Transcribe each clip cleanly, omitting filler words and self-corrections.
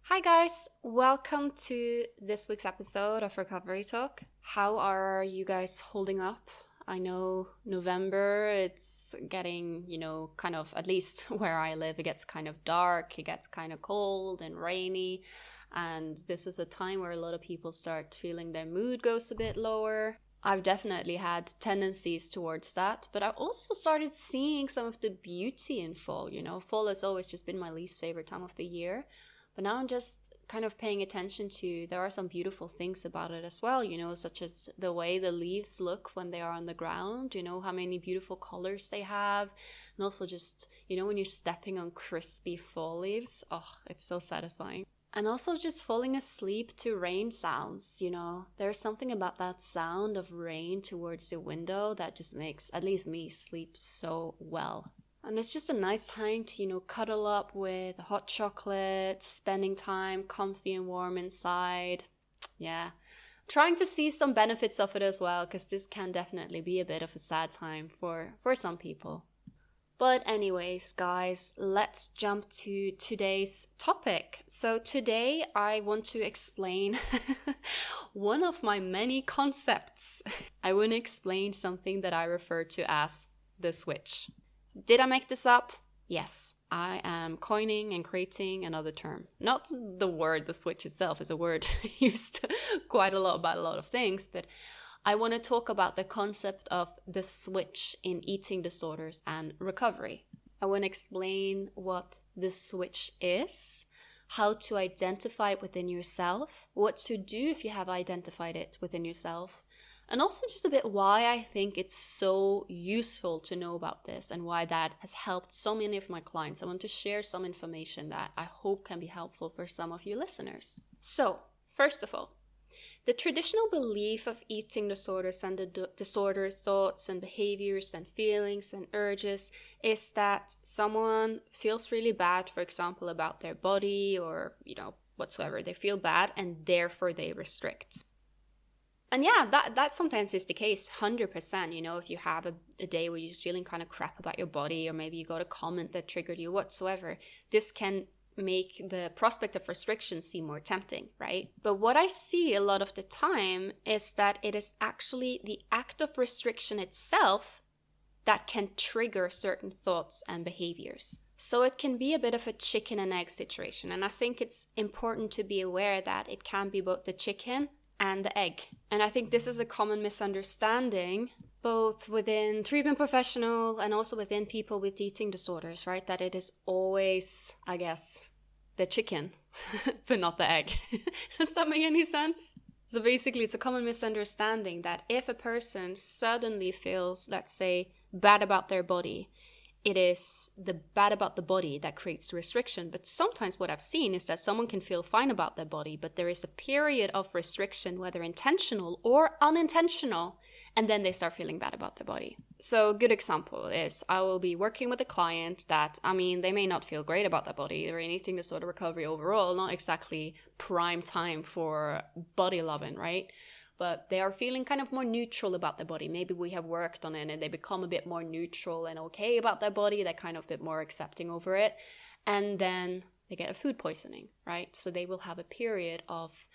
Hi guys, welcome to this week's episode of Recovery Talk. How are you guys holding up? I know November, it's getting, kind of, at least where I live, it gets kind of dark, it gets kind of cold and rainy. And this is a time where a lot of people start feeling their mood goes a bit lower. I've definitely had tendencies towards that, but I've also started seeing some of the beauty in fall. Fall has always just been my least favorite time of the year. But now I'm just kind of paying attention to, there are some beautiful things about it as well, such as the way the leaves look when they are on the ground, how many beautiful colors they have. And also just, when you're stepping on crispy fall leaves, oh, it's so satisfying. And also just falling asleep to rain sounds, there's something about that sound of rain towards the window that just makes, at least me, sleep so well. And it's just a nice time to, cuddle up with hot chocolate, spending time comfy and warm inside. Yeah. Trying to see some benefits of it as well, because this can definitely be a bit of a sad time for some people. But anyways, guys, let's jump to today's topic. So today I want to explain one of my many concepts. I want to explain something that I refer to as the switch. Did I make this up? Yes, I am coining and creating another term. Not the word, the switch itself is a word used quite a lot about a lot of things, but I want to talk about the concept of the switch in eating disorders and recovery. I want to explain what the switch is, how to identify it within yourself, what to do if you have identified it within yourself, and also just a bit why I think it's so useful to know about this and why that has helped so many of my clients. I want to share some information that I hope can be helpful for some of you listeners. So, first of all, the traditional belief of eating disorders and the disorder thoughts and behaviors and feelings and urges is that someone feels really bad, for example, about their body or, whatsoever. They feel bad and therefore they restrict. And yeah, that sometimes is the case, 100%, if you have a day where you're just feeling kind of crap about your body, or maybe you got a comment that triggered you whatsoever, this can make the prospect of restriction seem more tempting, right? But what I see a lot of the time is that it is actually the act of restriction itself that can trigger certain thoughts and behaviors. So it can be a bit of a chicken and egg situation. And I think it's important to be aware that it can be both the chicken and the egg. And I think this is a common misunderstanding, both within treatment professional and also within people with eating disorders, right? That it is always, I guess, the chicken, but not the egg. Does that make any sense? So basically, it's a common misunderstanding that if a person suddenly feels, let's say, bad about their body, it is the bad about the body that creates the restriction. But sometimes what I've seen is that someone can feel fine about their body, but there is a period of restriction, whether intentional or unintentional, and then they start feeling bad about their body. So a good example is I will be working with a client that, they may not feel great about their body. They're in eating disorder recovery overall, not exactly prime time for body loving, right? But they are feeling kind of more neutral about their body. Maybe we have worked on it and they become a bit more neutral and okay about their body. They're kind of a bit more accepting over it. And then they get a food poisoning, right? So they will have a period of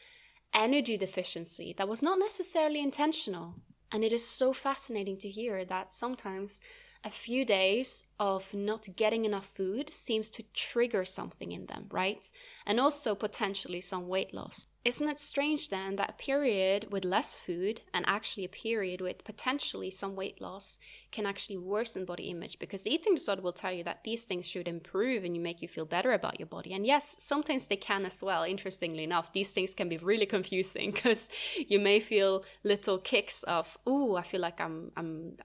energy deficiency that was not necessarily intentional. And it is so fascinating to hear that sometimes a few days of not getting enough food seems to trigger something in them, right? And also potentially some weight loss. Isn't it strange then that a period with less food and actually a period with potentially some weight loss can actually worsen body image? Because the eating disorder will tell you that these things should improve and you make you feel better about your body. And yes, sometimes they can as well. Interestingly enough, these things can be really confusing because you may feel little kicks of, ooh, I feel like I'm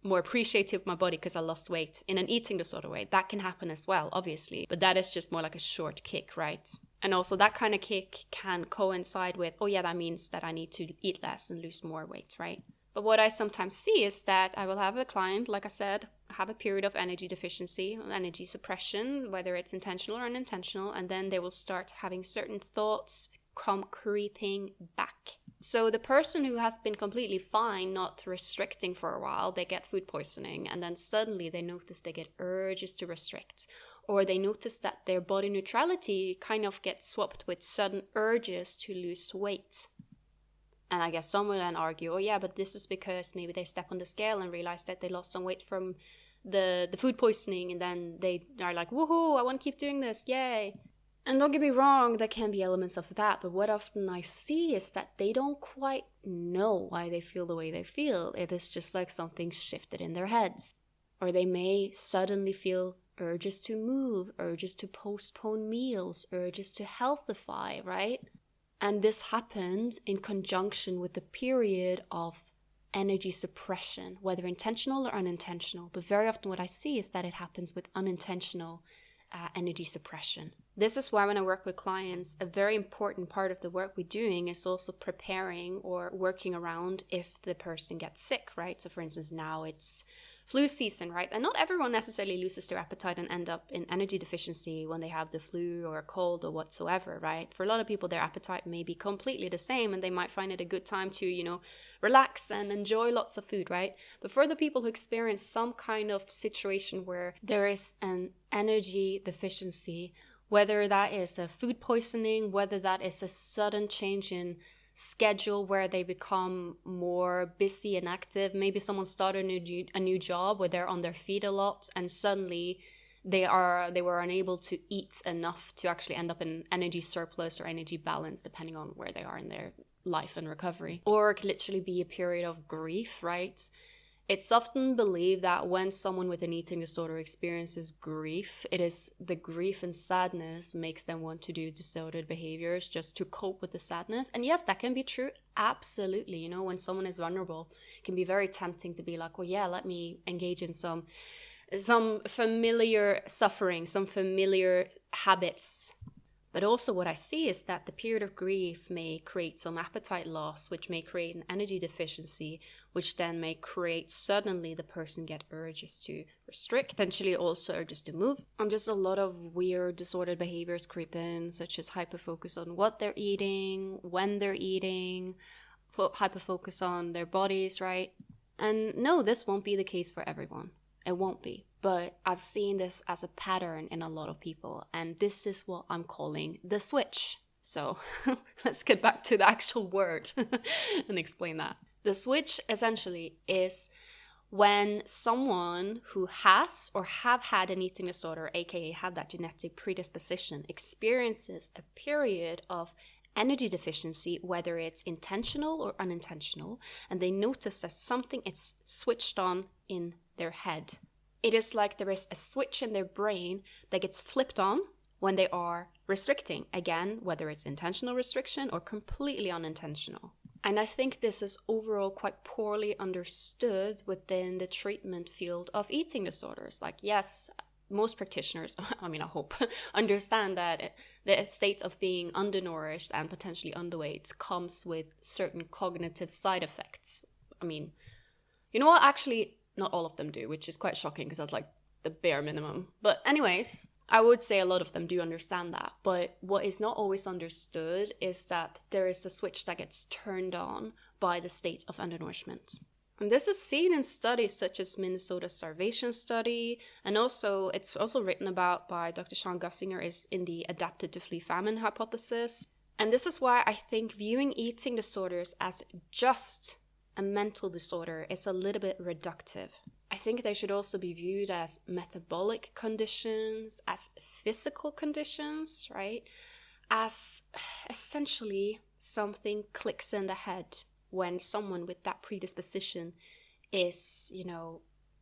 more appreciative of my body because I lost weight in an eating disorder way. That can happen as well, obviously. But that is just more like a short kick, right? And also that kind of kick can coincide with, oh yeah, that means that I need to eat less and lose more weight, right? But what I sometimes see is that I will have a client, like I said, have a period of energy deficiency, energy suppression, whether it's intentional or unintentional, and then they will start having certain thoughts come creeping back. So the person who has been completely fine, not restricting for a while, they get food poisoning, and then suddenly they notice they get urges to restrict. or they notice that their body neutrality kind of gets swapped with sudden urges to lose weight. And I guess some will then argue, oh yeah, but this is because maybe they step on the scale and realize that they lost some weight from the food poisoning, and then they are like, woohoo, I want to keep doing this, yay. And don't get me wrong, there can be elements of that, but what often I see is that they don't quite know why they feel the way they feel. It is just like something shifted in their heads. Or they may suddenly feel urges to move, urges to postpone meals, urges to healthify, right? And this happened in conjunction with the period of energy suppression, whether intentional or unintentional. But very often what I see is that it happens with unintentional energy suppression. This is why when I work with clients, a very important part of the work we're doing is also preparing or working around if the person gets sick, right? So for instance, now it's flu season, right? And not everyone necessarily loses their appetite and end up in energy deficiency when they have the flu or a cold or whatsoever, right? For a lot of people, their appetite may be completely the same and they might find it a good time to, relax and enjoy lots of food, right? But for the people who experience some kind of situation where there is an energy deficiency, whether that is a food poisoning, whether that is a sudden change in schedule where they become more busy and active. Maybe someone started a new job where they're on their feet a lot and suddenly they were unable to eat enough to actually end up in energy surplus or energy balance, depending on where they are in their life and recovery. Or it could literally be a period of grief, right? It's often believed that when someone with an eating disorder experiences grief, it is the grief and sadness makes them want to do disordered behaviors just to cope with the sadness. And yes, that can be true. Absolutely. When someone is vulnerable, it can be very tempting to be like, well, yeah, let me engage in some familiar suffering, some familiar habits. But also what I see is that the period of grief may create some appetite loss, which may create an energy deficiency, which then may create suddenly the person get urges to restrict, potentially also urges to move. And just a lot of weird disordered behaviors creep in, such as hyperfocus on what they're eating, when they're eating, hyperfocus on their bodies, right? And no, this won't be the case for everyone. It won't be. But I've seen this as a pattern in a lot of people. And this is what I'm calling the switch. So let's get back to the actual word and explain that. The switch essentially is when someone who has or have had an eating disorder, aka have that genetic predisposition, experiences a period of energy deficiency, whether it's intentional or unintentional, and they notice that something is switched on in their head. It is like there is a switch in their brain that gets flipped on when they are restricting. Again, whether it's intentional restriction or completely unintentional. And I think this is overall quite poorly understood within the treatment field of eating disorders. Like, yes, most practitioners, I hope, understand that the state of being undernourished and potentially underweight comes with certain cognitive side effects. You know what? Actually, not all of them do, which is quite shocking because that's like the bare minimum. But anyways, I would say a lot of them do understand that. But what is not always understood is that there is a switch that gets turned on by the state of undernourishment. And this is seen in studies such as Minnesota Starvation Study, and also it's also written about by Dr. Sean Gussinger is in the adapted to flee famine hypothesis. And this is why I think viewing eating disorders as just a mental disorder is a little bit reductive. I think they should also be viewed as metabolic conditions, as physical conditions, right? As essentially something clicks in the head when someone with that predisposition is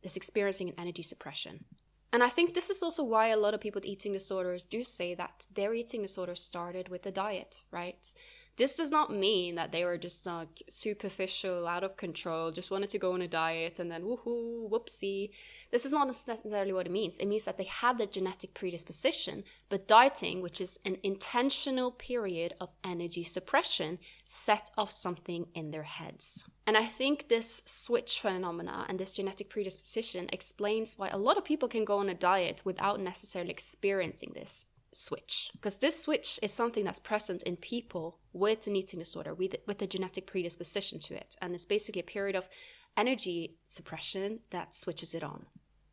experiencing an energy suppression. And I think this is also why a lot of people with eating disorders do say that their eating disorder started with a diet, right? This does not mean that they were just superficial, out of control, just wanted to go on a diet and then woohoo, whoopsie. This is not necessarily what it means. It means that they had the genetic predisposition, but dieting, which is an intentional period of energy suppression, set off something in their heads. And I think this switch phenomena and this genetic predisposition explains why a lot of people can go on a diet without necessarily experiencing this switch, because this switch is something that's present in people with an eating disorder with a genetic predisposition to it, and it's basically a period of energy suppression that switches it on.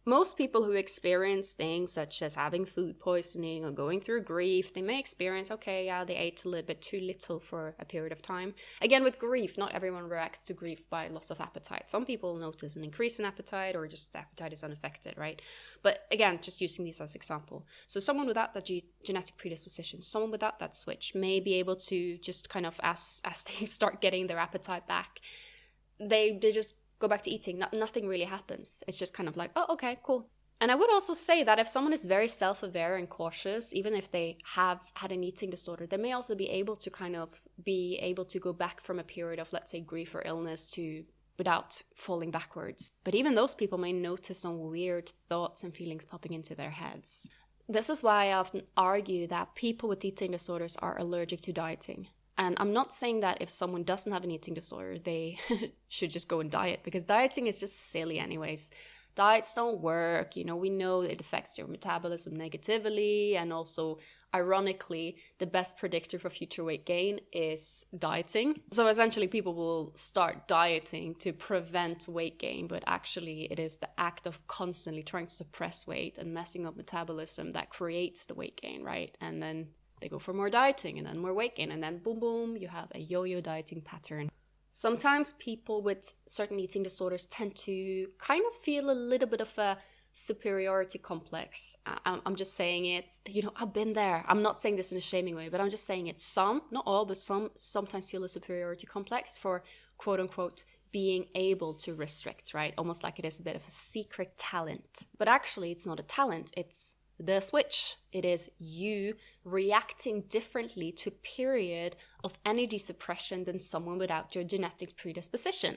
Most people who experience things such as having food poisoning or going through grief, they may experience, okay, yeah, they ate a little bit too little for a period of time. Again, with grief, not everyone reacts to grief by loss of appetite. Some people notice an increase in appetite or just the appetite is unaffected, right? But again, just using these as example. So someone without that genetic predisposition, someone without that switch may be able to just kind of, as they start getting their appetite back, they just go back to eating. Nothing really happens. It's just kind of like, oh, okay, cool. And I would also say that if someone is very self-aware and cautious, even if they have had an eating disorder, they may also be able to go back from a period of, let's say, grief or illness without falling backwards. But even those people may notice some weird thoughts and feelings popping into their heads. This is why I often argue that people with eating disorders are allergic to dieting. And I'm not saying that if someone doesn't have an eating disorder, they should just go and diet, because dieting is just silly anyways. Diets don't work. We know it affects your metabolism negatively. And also, ironically, the best predictor for future weight gain is dieting. So essentially, people will start dieting to prevent weight gain, but actually it is the act of constantly trying to suppress weight and messing up metabolism that creates the weight gain, right? And then they go for more dieting and then more weight gain, and then boom, boom, you have a yo-yo dieting pattern. Sometimes people with certain eating disorders tend to kind of feel a little bit of a superiority complex. I'm just saying it, I've been there. I'm not saying this in a shaming way, but I'm just saying it. Some, not all, but some sometimes feel a superiority complex for quote unquote being able to restrict, right? Almost like it is a bit of a secret talent. But actually, it's not a talent, it's the switch. It is you reacting differently to a period of energy suppression than someone without your genetic predisposition.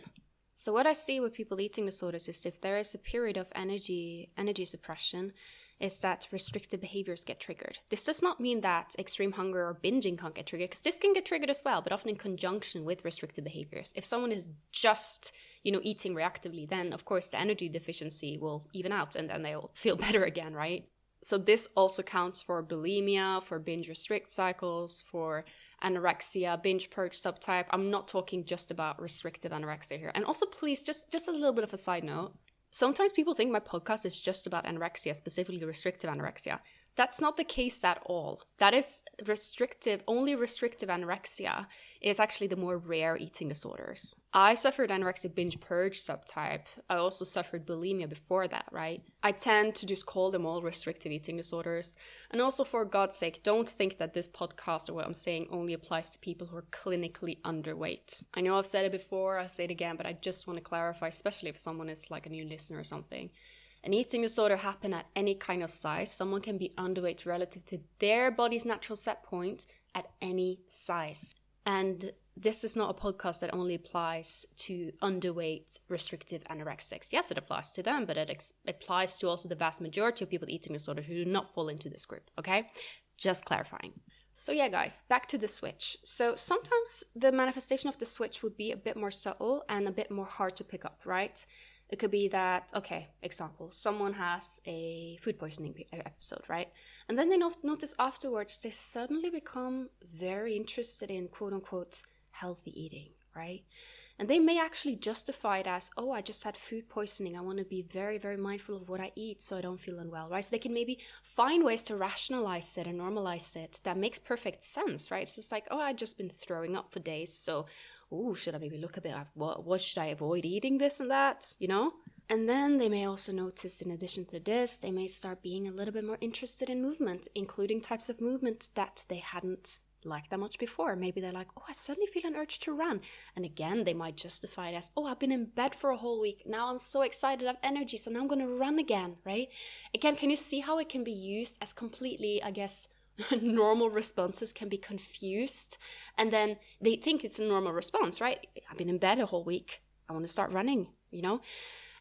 So what I see with people eating disorders is if there is a period of energy suppression, is that restrictive behaviors get triggered. This does not mean that extreme hunger or binging can't get triggered, because this can get triggered as well, but often in conjunction with restrictive behaviors. If someone is just, eating reactively, then of course the energy deficiency will even out and then they'll feel better again, right? So this also counts for bulimia, for binge restrict cycles, for anorexia, binge purge subtype. I'm not talking just about restrictive anorexia here. And also, please, just a little bit of a side note. Sometimes people think my podcast is just about anorexia, specifically restrictive anorexia. That's not the case at all. That is only restrictive anorexia is actually the more rare eating disorders. I suffered anorexia binge purge subtype. I also suffered bulimia before that, right? I tend to just call them all restrictive eating disorders. And also, for God's sake, don't think that this podcast or what I'm saying only applies to people who are clinically underweight. I know I've said it before, I'll say it again, but I just want to clarify, especially if someone is like a new listener or something. An eating disorder happen at any kind of size. Someone can be underweight relative to their body's natural set point at any size. And this is not a podcast that only applies to underweight, restrictive anorexics. Yes, it applies to them, but it applies to also the vast majority of people with eating disorders who do not fall into this group, okay? Just clarifying. So yeah, guys, back to the switch. So sometimes the manifestation of the switch would be a bit more subtle and a bit more hard to pick up, right? It could be that, okay, example, someone has a food poisoning episode, right? And then they notice afterwards they suddenly become very interested in quote-unquote healthy eating, right? And they may actually justify it as, oh, I just had food poisoning. I want to be very, very mindful of what I eat so I don't feel unwell, right? So they can maybe find ways to rationalize it and normalize it. That makes perfect sense, right? It's just like, oh, I've just been throwing up for days, so should I maybe look a bit at what should I avoid eating, this and that, And then they may also notice, in addition to this, they may start being a little bit more interested in movement, including types of movement that they hadn't liked that much before. Maybe they're like, oh, I suddenly feel an urge to run. And again, they might justify it as, oh, I've been in bed for a whole week. Now I'm so excited, I have energy, so now I'm going to run again, right? Again, can you see how it can be used as completely, I guess, normal responses can be confused, and then they think it's a normal response, right? I've been in bed a whole week, I want to start running,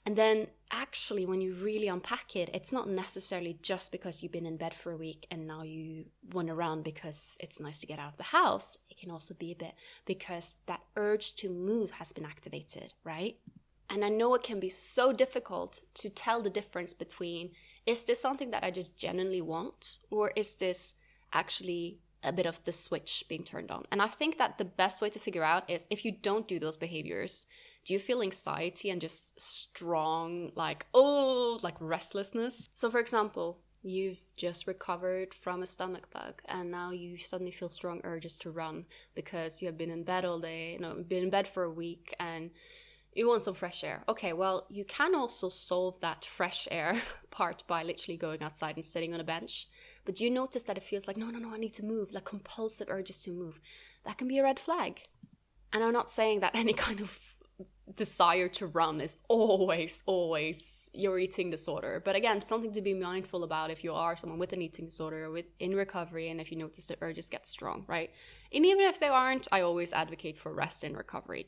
And then actually, when you really unpack it, it's not necessarily just because you've been in bed for a week and now you want to run because it's nice to get out of the house. It can also be a bit because that urge to move has been activated, right? And I know it can be so difficult to tell the difference between, is this something that I just genuinely want, or is this actually a bit of the switch being turned on? And I think that the best way to figure out is, if you don't do those behaviors, Do you feel anxiety and just strong, like restlessness? So for example, you've just recovered from a stomach bug and now you suddenly feel strong urges to run because you have been in bed all day, been in bed for a week and you want some fresh air. Okay, well, you can also solve that fresh air part by literally going outside and sitting on a bench. But you notice that it feels like, no, I need to move, like compulsive urges to move. That can be a red flag. And I'm not saying that any kind of desire to run is always your eating disorder. But again, something to be mindful about if you are someone with an eating disorder in recovery and if you notice the urges get strong, right? And even if they aren't, I always advocate for rest in recovery.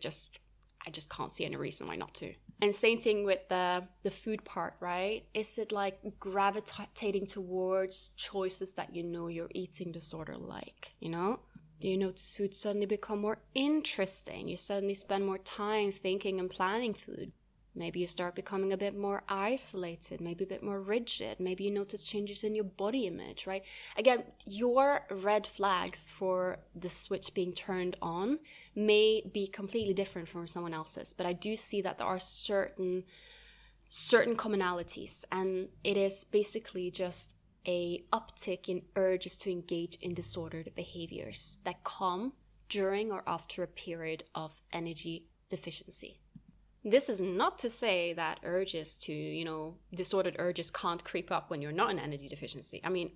I just can't see any reason why not to. And same thing with the food part, right? Is it like gravitating towards choices that your eating disorder like, Do you notice food suddenly become more interesting? You suddenly spend more time thinking and planning food. Maybe you start becoming a bit more isolated, maybe a bit more rigid. Maybe you notice changes in your body image, right? Again, your red flags for the switch being turned on may be completely different from someone else's. But I do see that there are certain commonalities. And it is basically just a uptick in urges to engage in disordered behaviors that come during or after a period of energy deficiency. This is not to say that urges to, disordered urges can't creep up when you're not in energy deficiency. I mean,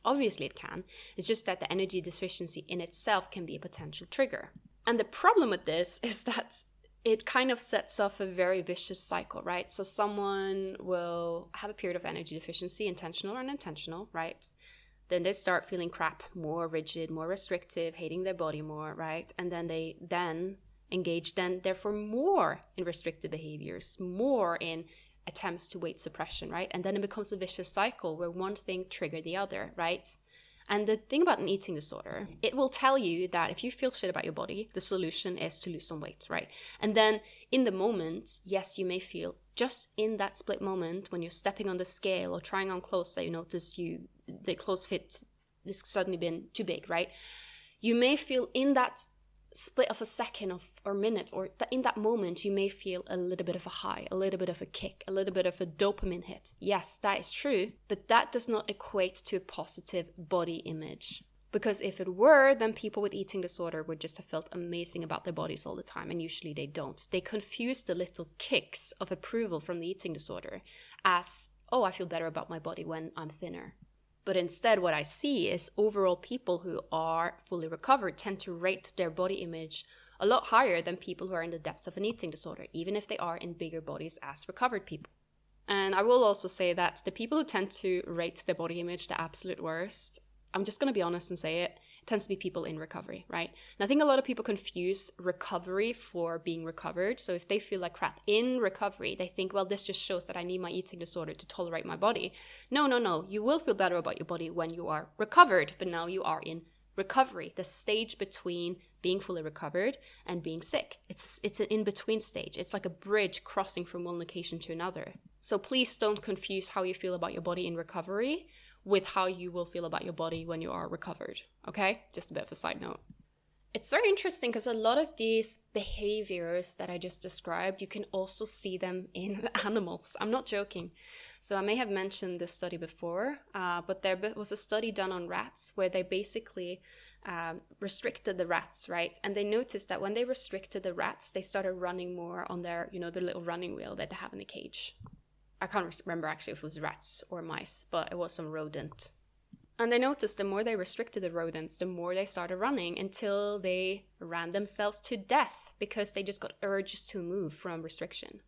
obviously it can. It's just that the energy deficiency in itself can be a potential trigger. And the problem with this is that it kind of sets off a very vicious cycle, right? So someone will have a period of energy deficiency, intentional or unintentional, right? Then they start feeling crap, more rigid, more restrictive, hating their body more, right? And then they engage therefore more in restrictive behaviors, more in attempts to weight suppression, right? And then it becomes a vicious cycle where one thing triggered the other, right? And the thing about an eating disorder, it will tell you that if you feel shit about your body, the solution is to lose some weight, right? And then in the moment, yes, you may feel just in that split moment when you're stepping on the scale or trying on clothes that you notice the clothes fit has suddenly been too big, right? You may feel in that split of a second or minute or in that moment, you may feel a little bit of a high, a little bit of a kick, a little bit of a dopamine hit. Yes, that is true, but that does not equate to a positive body image. Because if it were, then people with eating disorder would just have felt amazing about their bodies all the time, and usually they don't. They confuse the little kicks of approval from the eating disorder as, oh, I feel better about my body when I'm thinner. But instead, what I see is overall people who are fully recovered tend to rate their body image a lot higher than people who are in the depths of an eating disorder, even if they are in bigger bodies as recovered people. And I will also say that the people who tend to rate their body image the absolute worst, I'm just going to be honest and say it tends to be people in recovery, right? And I think a lot of people confuse recovery for being recovered. So if they feel like crap in recovery, they think, well, this just shows that I need my eating disorder to tolerate my body. No. You will feel better about your body when you are recovered, but now you are in recovery, the stage between being fully recovered and being sick. It's an in-between stage. It's like a bridge crossing from one location to another. So please don't confuse how you feel about your body in recovery with how you will feel about your body when you are recovered, okay? Just a bit of a side note. It's very interesting because a lot of these behaviors that I just described, you can also see them in animals. I'm not joking. So I may have mentioned this study before, but there was a study done on rats where they basically restricted the rats, right? And they noticed that when they restricted the rats, they started running more on their, the little running wheel that they have in the cage. I can't remember actually if it was rats or mice, but it was some rodent. And they noticed the more they restricted the rodents, the more they started running until they ran themselves to death because they just got urges to move from restriction.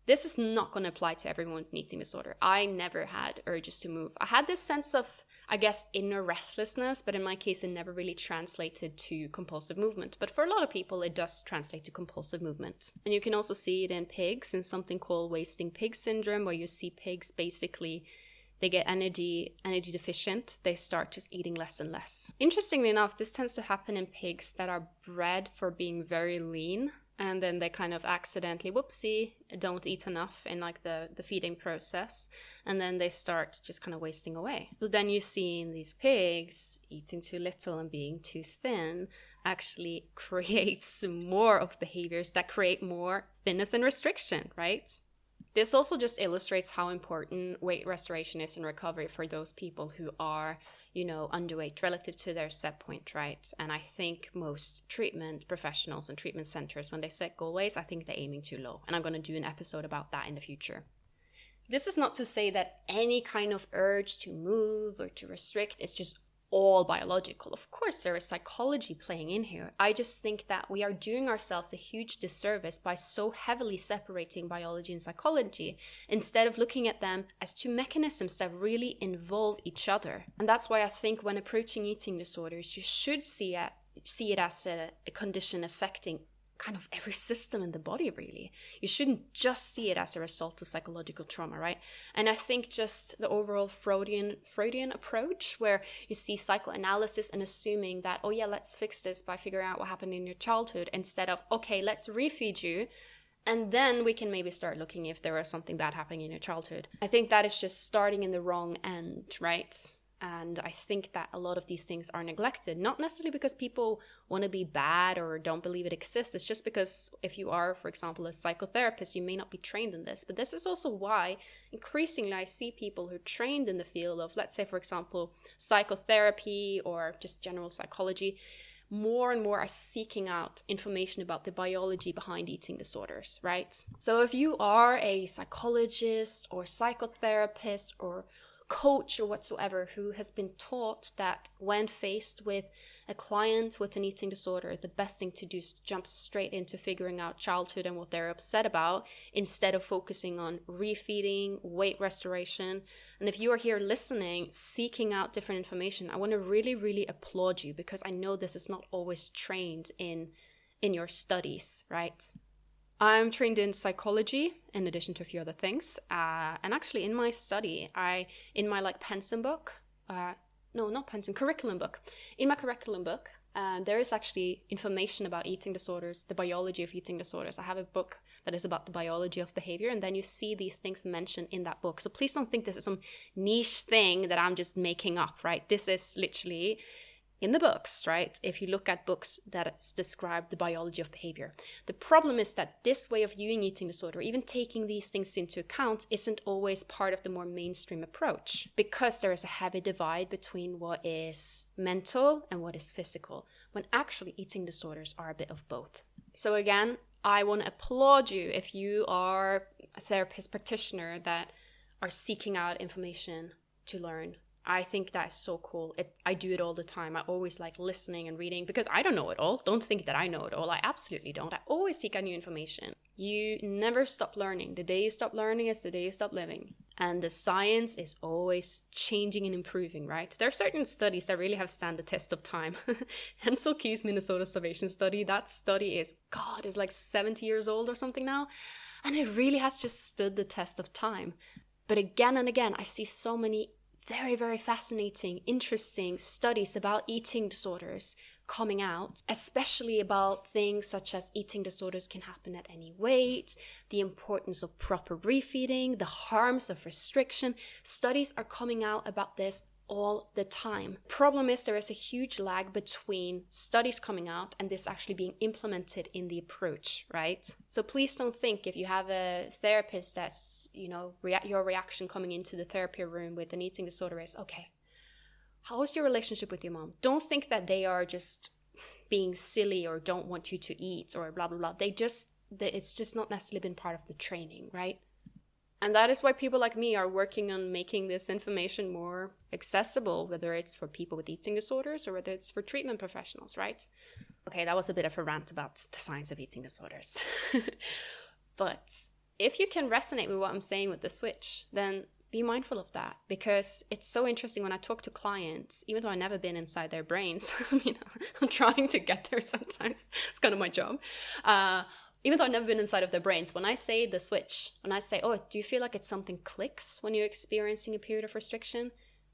This is not going to apply to everyone with an eating disorder. I never had urges to move. I had this sense of, I guess, inner restlessness, but in my case, it never really translated to compulsive movement. But for a lot of people, it does translate to compulsive movement. And you can also see it in pigs in something called wasting pig syndrome, where you see pigs basically, they get energy deficient. They start just eating less and less. Interestingly enough, this tends to happen in pigs that are bred for being very lean. and then they kind of accidentally, whoopsie, don't eat enough in like the feeding process, and then they start just kind of wasting away. So then you see in these pigs, eating too little and being too thin actually creates more of behaviors that create more thinness and restriction, right? This also just illustrates how important weight restoration is in recovery for those people who are, underweight relative to their set point, right? And I think most treatment professionals and treatment centers, when they set goal weights, I think they're aiming too low. And I'm going to do an episode about that in the future. This is not to say that any kind of urge to move or to restrict is just all biological. Of course, there is psychology playing in here. I just think that we are doing ourselves a huge disservice by so heavily separating biology and psychology instead of looking at them as two mechanisms that really involve each other. And that's why I think when approaching eating disorders, you should see it as a condition affecting kind of every system in the body, really. You shouldn't just see it as a result of psychological trauma, right? And I think just the overall Freudian approach, where you see psychoanalysis and assuming that, oh yeah, let's fix this by figuring out what happened in your childhood, instead of, okay, let's refeed you, and then we can maybe start looking if there was something bad happening in your childhood. I think that is just starting in the wrong end, right? And I think that a lot of these things are neglected, not necessarily because people want to be bad or don't believe it exists. It's just because if you are, for example, a psychotherapist, you may not be trained in this. But this is also why increasingly I see people who are trained in the field of, let's say, for example, psychotherapy or just general psychology, more and more are seeking out information about the biology behind eating disorders, right? So if you are a psychologist or psychotherapist or coach or whatsoever who has been taught that when faced with a client with an eating disorder, the best thing to do is jump straight into figuring out childhood and what they're upset about instead of focusing on refeeding, weight restoration. And if you are here listening, seeking out different information, I want to really, really applaud you, because I know this is not always trained in your studies, right? I'm trained in psychology in addition to a few other things. And actually in my study, in my pensum book, curriculum book. In my curriculum book, there is actually information about eating disorders, the biology of eating disorders. I have a book that is about the biology of behavior, and then you see these things mentioned in that book. So please don't think this is some niche thing that I'm just making up, right? This is literally in the books, right? If you look at books that describe the biology of behavior. The problem is that this way of viewing eating disorder, even taking these things into account, isn't always part of the more mainstream approach, because there is a heavy divide between what is mental and what is physical, when actually eating disorders are a bit of both. So again, I want to applaud you if you are a therapist practitioner that are seeking out information to learn. I think that is so cool. I do it all the time. I always like listening and reading, because I don't know it all. Don't think that I know it all. I absolutely don't. I always seek out new information. You never stop learning. The day you stop learning is the day you stop living. And the science is always changing and improving, right? There are certain studies that really have stand the test of time. Hensel Key's Minnesota starvation study, that study is like 70 years old or something now. And it really has just stood the test of time. But again and again, I see so many very, very fascinating, interesting studies about eating disorders coming out, especially about things such as eating disorders can happen at any weight, the importance of proper refeeding, the harms of restriction. Studies are coming out about this all the time. Problem is, there is a huge lag between studies coming out and this actually being implemented in the approach, right? So please don't think if you have a therapist that's, your reaction coming into the therapy room with an eating disorder is, okay, how is your relationship with your mom? Don't think that they are just being silly or don't want you to eat or blah, blah, blah. It's just not necessarily been part of the training, right? And that is why people like me are working on making this information more accessible, whether it's for people with eating disorders or whether it's for treatment professionals, right? Okay, that was a bit of a rant about the science of eating disorders. But if you can resonate with what I'm saying with the switch, then be mindful of that, because it's so interesting when I talk to clients, even though I've never been inside their brains. I'm trying to get there sometimes. It's kind of my job. Even though I've never been inside of their brains, when I say the switch, when I say, oh, do you feel like it's something clicks when you're experiencing a period of restriction?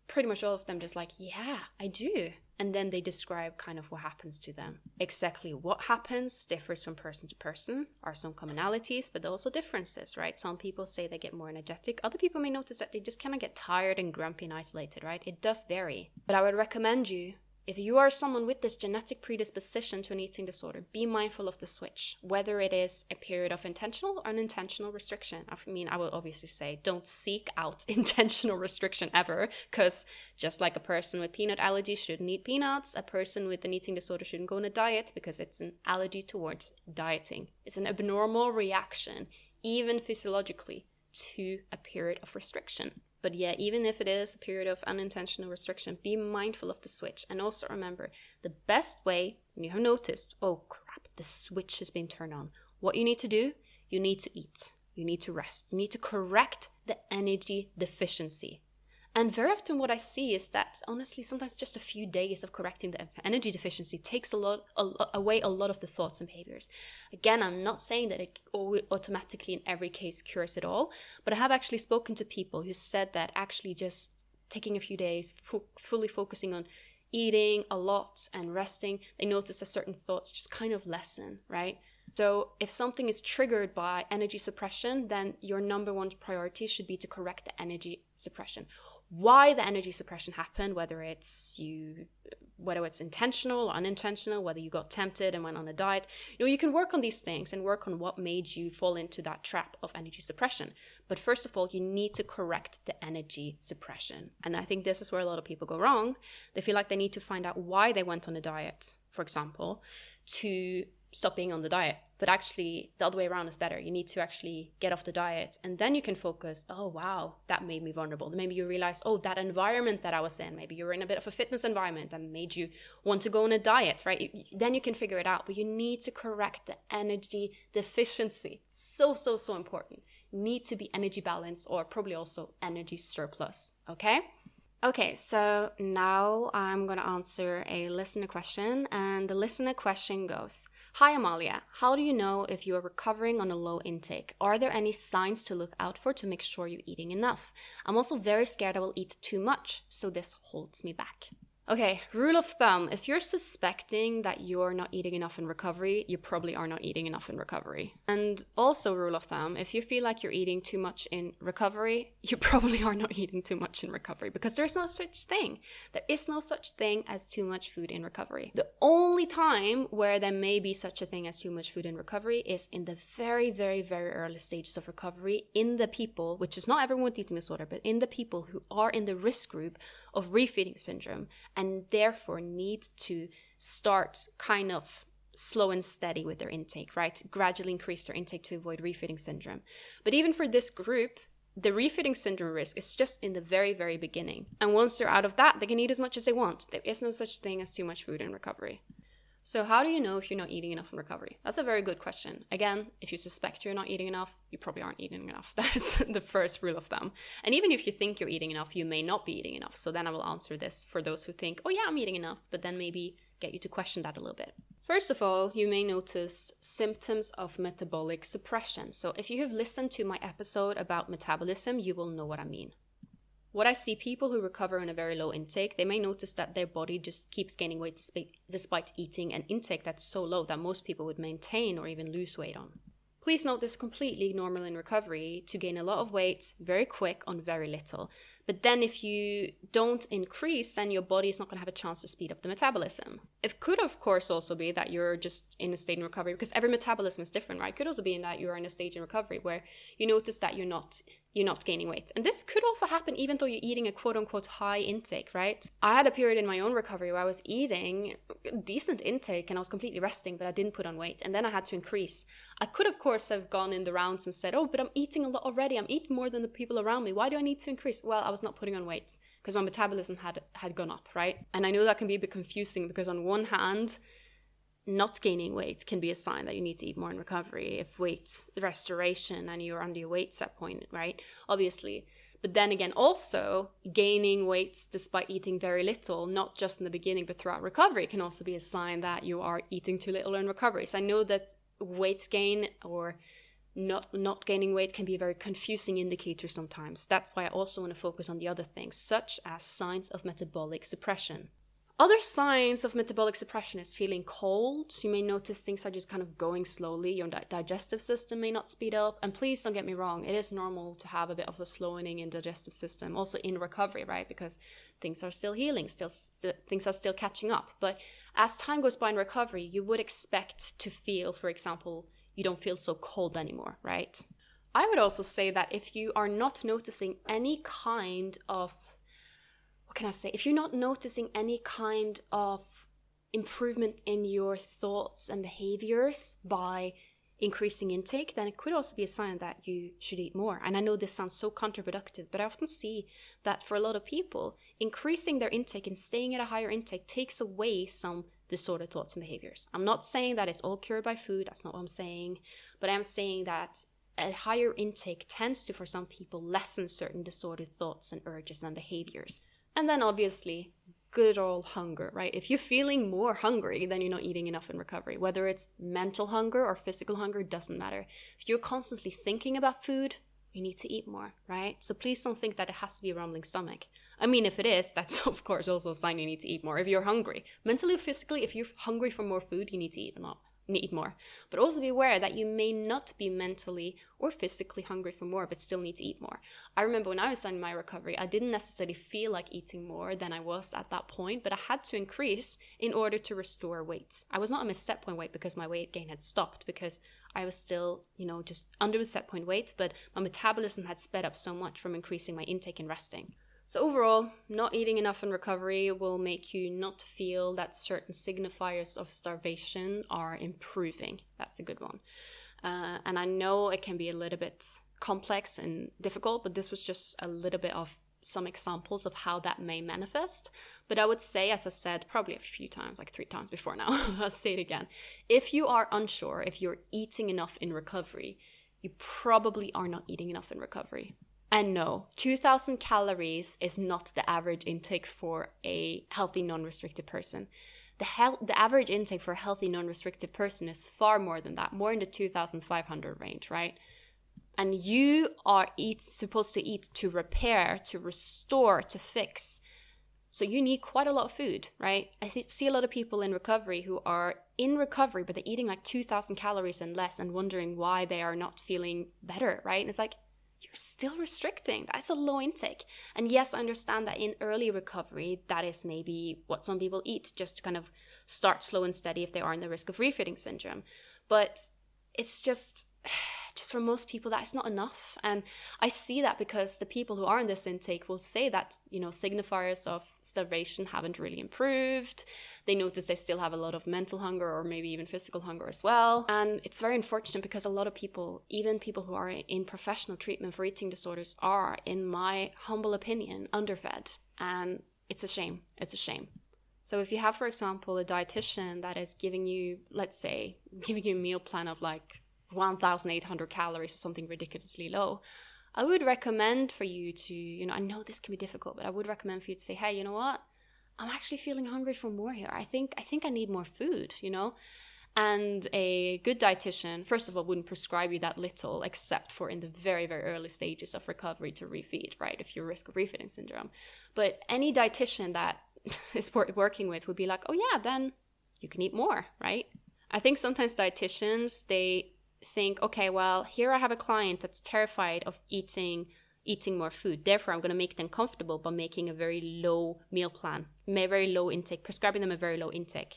Pretty much all of them just like, yeah, I do. And then they describe kind of what happens to them. Exactly what happens differs from person to person. Are some commonalities, but also differences, right? Some people say they get more energetic. Other people may notice that they just kind of get tired and grumpy and isolated, right? It does vary. But I would recommend you, if you are someone with this genetic predisposition to an eating disorder, be mindful of the switch, whether it is a period of intentional or unintentional restriction. I mean, I will obviously say don't seek out intentional restriction ever, because just like a person with peanut allergy shouldn't eat peanuts, a person with an eating disorder shouldn't go on a diet because it's an allergy towards dieting. It's an abnormal reaction, even physiologically, to a period of restriction. But yeah, even if it is a period of unintentional restriction, be mindful of the switch. And also remember, the best way, when you have noticed, oh crap, the switch has been turned on. What you need to do, you need to eat. You need to rest. You need to correct the energy deficiency. And very often what I see is that, honestly, sometimes just a few days of correcting the energy deficiency takes away a lot of the thoughts and behaviors. Again, I'm not saying that it automatically in every case cures it all, but I have actually spoken to people who said that actually just taking a few days, fully focusing on eating a lot and resting, they notice that certain thoughts just kind of lessen, right? So if something is triggered by energy suppression, then your number one priority should be to correct the energy suppression. Why the energy suppression happened, whether it's intentional or unintentional, whether you got tempted and went on a diet, you can work on these things and work on what made you fall into that trap of energy suppression. But first of all, you need to correct the energy suppression. And I think this is where a lot of people go wrong. They feel like they need to find out why they went on a diet, for example, to stop being on the diet. But actually, the other way around is better. You need to actually get off the diet, and then you can focus, oh, wow, that made me vulnerable. Maybe you realize, oh, that environment that I was in, maybe you were in a bit of a fitness environment and made you want to go on a diet, right? Then you can figure it out, but you need to correct the energy deficiency. So important. You need to be energy balanced, or probably also energy surplus, okay? Okay, so now I'm going to answer a listener question, and the listener question goes, Hi Amalia, how do you know if you are recovering on a low intake? Are there any signs to look out for to make sure you're eating enough? I'm also very scared I will eat too much, so this holds me back. Okay, rule of thumb, if you're suspecting that you're not eating enough in recovery, you probably are not eating enough in recovery. And also rule of thumb, if you feel like you're eating too much in recovery, you probably are not eating too much in recovery, because there's no such thing. There is no such thing as too much food in recovery. The only time where there may be such a thing as too much food in recovery is in the very, very, very early stages of recovery in the people, which is not everyone with eating disorder, but in the people who are in the risk group of refeeding syndrome, and therefore need to start kind of slow and steady with their intake, right? Gradually increase their intake to avoid refeeding syndrome. But even for this group, the refeeding syndrome risk is just in the very, very beginning. And once they're out of that, they can eat as much as they want. There is no such thing as too much food in recovery. So how do you know if you're not eating enough in recovery? That's a very good question. Again, if you suspect you're not eating enough, you probably aren't eating enough. That is the first rule of thumb. And even if you think you're eating enough, you may not be eating enough. So then I will answer this for those who think, oh yeah, I'm eating enough, but then maybe get you to question that a little bit. First of all, you may notice symptoms of metabolic suppression. So if you have listened to my episode about metabolism, you will know what I mean. What I see people who recover in a very low intake, they may notice that their body just keeps gaining weight despite eating an intake that's so low that most people would maintain or even lose weight on. Please note this is completely normal in recovery to gain a lot of weight very quick on very little. But then if you don't increase, then your body is not going to have a chance to speed up the metabolism. It could, of course, also be that you're just in a state in recovery, because every metabolism is different, right? It could also be in that you're in a stage in recovery where you notice that you're not gaining weight. And this could also happen even though you're eating a quote-unquote high intake, right? I had a period in my own recovery where I was eating decent intake and I was completely resting, but I didn't put on weight. And then I had to increase. I could, of course, have gone in the rounds and said, oh, but I'm eating a lot already. I'm eating more than the people around me. Why do I need to increase? Well, I was not putting on weight because my metabolism had gone up, right? And I know that can be a bit confusing because on one hand, not gaining weight can be a sign that you need to eat more in recovery if weight restoration and you're under your weight set point, right? Obviously. But then again, also gaining weight despite eating very little, not just in the beginning, but throughout recovery can also be a sign that you are eating too little in recovery. So I know that weight gain or not gaining weight can be a very confusing indicator sometimes. That's why I also want to focus on the other things, such as signs of metabolic suppression. Other signs of metabolic suppression is feeling cold. You may notice things are just kind of going slowly. Your digestive system may not speed up. And please don't get me wrong, it is normal to have a bit of a slowing in digestive system, also in recovery, right? Because things are still healing, things are still catching up. But as time goes by in recovery, you would expect to feel, for example, you don't feel so cold anymore, right? I would also say that if you are not noticing any kind of if you're not noticing any kind of improvement in your thoughts and behaviors by increasing intake, then it could also be a sign that you should eat more. And I know this sounds so counterproductive, but I often see that for a lot of people, increasing their intake and staying at a higher intake takes away some disordered thoughts and behaviors. I'm not saying that it's all cured by food, that's not what I'm saying, but I'm saying that a higher intake tends to, for some people, lessen certain disordered thoughts and urges and behaviors. And then obviously, good old hunger, right? If you're feeling more hungry, then you're not eating enough in recovery. Whether it's mental hunger or physical hunger, doesn't matter. If you're constantly thinking about food, you need to eat more, right? So please don't think that it has to be a rumbling stomach. I mean, if it is, that's of course also a sign you need to eat more. If you're hungry, mentally or physically, if you're hungry for more food, you need to eat more. Eat more. But also be aware that you may not be mentally or physically hungry for more, but still need to eat more. I remember when I was in my recovery, I didn't necessarily feel like eating more than I was at that point, but I had to increase in order to restore weight. I was not at my set point weight because my weight gain had stopped, because I was still, just under the set point weight, but my metabolism had sped up so much from increasing my intake and resting. So overall, not eating enough in recovery will make you not feel that certain signifiers of starvation are improving. That's a good one. And I know it can be a little bit complex and difficult, but this was just a little bit of some examples of how that may manifest. But I would say, as I said probably a few times, like 3 times before now, I'll say it again. If you are unsure if you're eating enough in recovery, you probably are not eating enough in recovery. And no, 2,000 calories is not the average intake for a healthy non-restricted person. The average intake for a healthy non-restricted person is far more than that, more in the 2,500 range, right? And you are supposed to eat to repair, to restore, to fix. So you need quite a lot of food, right? I see a lot of people in recovery who are in recovery, but they're eating like 2,000 calories and less and wondering why they are not feeling better, right? And it's like, you're still restricting. That's a low intake. And yes, I understand that in early recovery, that is maybe what some people eat, just to kind of start slow and steady if they are in the risk of refeeding syndrome. But it's just for most people, that's not enough. And I see that because the people who are in this intake will say that, signifiers of starvation haven't really improved. They notice they still have a lot of mental hunger or maybe even physical hunger as well. And it's very unfortunate because a lot of people, even people who are in professional treatment for eating disorders, are, in my humble opinion, underfed. And it's a shame. It's a shame. So if you have, for example, a dietitian that is giving you, let's say, giving you a meal plan of like 1,800 calories or something ridiculously low, I would recommend for you to, I know this can be difficult, but I would recommend for you to say, hey, you know what? I'm actually feeling hungry for more here. I think I need more food, And a good dietitian, first of all, wouldn't prescribe you that little, except for in the very, very early stages of recovery to refeed, right? If you're at risk of refeeding syndrome. But any dietitian that is working with would be like, oh yeah, then you can eat more, right? I think sometimes dietitians, they think, okay, well, here I have a client that's terrified of eating more food. Therefore, I'm going to make them comfortable by making a very low meal plan, very low intake, prescribing them a very low intake,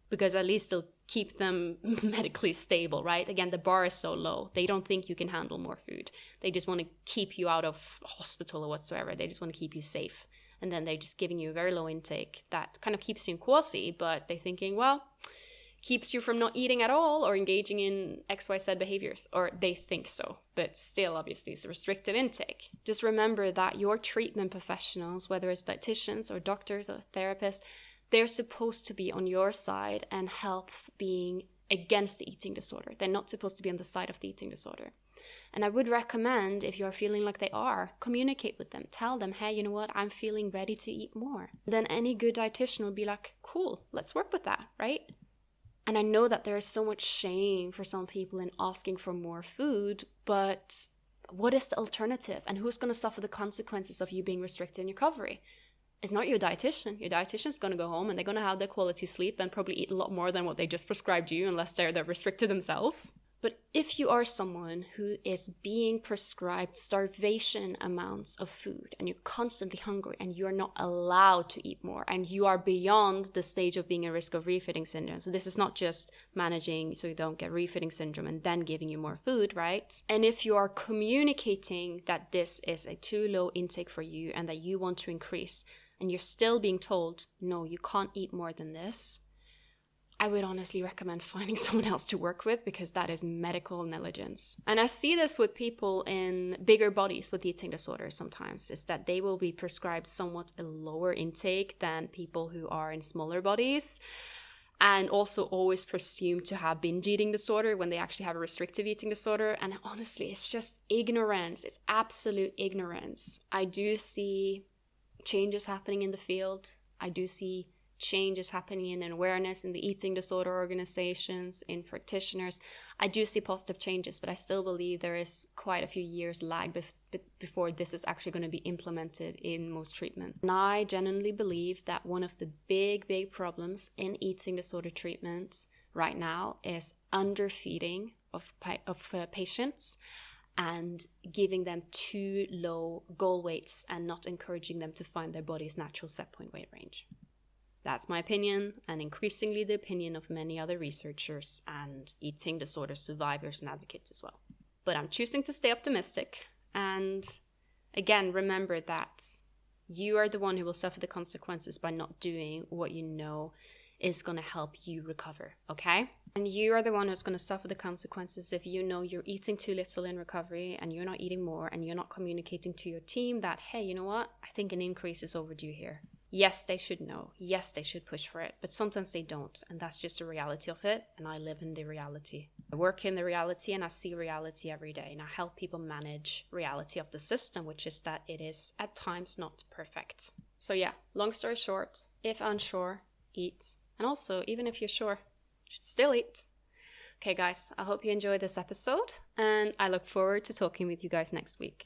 because at least they'll keep them medically stable, right? Again, the bar is so low. They don't think you can handle more food. They just want to keep you out of hospital or whatsoever. They just want to keep you safe. And then they're just giving you a very low intake that kind of keeps you in quasi, but they're thinking, well, keeps you from not eating at all or engaging in XYZ behaviors, or they think so, but still obviously it's a restrictive intake. Just remember that your treatment professionals, whether it's dietitians or doctors or therapists, they're supposed to be on your side and help being against the eating disorder. They're not supposed to be on the side of the eating disorder. And I would recommend, if you're feeling like they are, communicate with them. Tell them, hey, you know what? I'm feeling ready to eat more. Then any good dietitian will be like, cool, let's work with that, right? And I know that there is so much shame for some people in asking for more food, but what is the alternative? And who's going to suffer the consequences of you being restricted in recovery? is not your dietitian. Your dietitian is going to go home and they're going to have their quality sleep and probably eat a lot more than what they just prescribed you, unless they're restricted themselves. But if you are someone who is being prescribed starvation amounts of food and you're constantly hungry and you're not allowed to eat more and you are beyond the stage of being at risk of refeeding syndrome. So this is not just managing so you don't get refeeding syndrome and then giving you more food, right? And if you are communicating that this is a too low intake for you and that you want to increase and you're still being told, no, you can't eat more than this, I would honestly recommend finding someone else to work with, because that is medical negligence. And I see this with people in bigger bodies with eating disorders sometimes, is that they will be prescribed somewhat a lower intake than people who are in smaller bodies, and also always presumed to have binge eating disorder when they actually have a restrictive eating disorder. And honestly, it's just ignorance. It's absolute ignorance. I do see changes happening in the field. I do see changes happening in awareness in the eating disorder organizations, in practitioners. I do see positive changes, but I still believe there is quite a few years lag before this is actually going to be implemented in most treatment. And I genuinely believe that one of the big problems in eating disorder treatments right now is underfeeding of patients and giving them too low goal weights and not encouraging them to find their body's natural set point weight range. That's my opinion, and increasingly the opinion of many other researchers and eating disorder survivors and advocates as well. But I'm choosing to stay optimistic, and again, remember that you are the one who will suffer the consequences by not doing what you know is going to help you recover, okay? And you are the one who's going to suffer the consequences if you know you're eating too little in recovery and you're not eating more and you're not communicating to your team that, hey, you know what? I think an increase is overdue here. Yes, they should know. Yes, they should push for it. But sometimes they don't. And that's just the reality of it. And I live in the reality. I work in the reality and I see reality every day. And I help people manage reality of the system, which is that it is at times not perfect. So yeah, long story short, if unsure, eat. And also, even if you're sure, you should still eat. Okay, guys, I hope you enjoyed this episode. And I look forward to talking with you guys next week.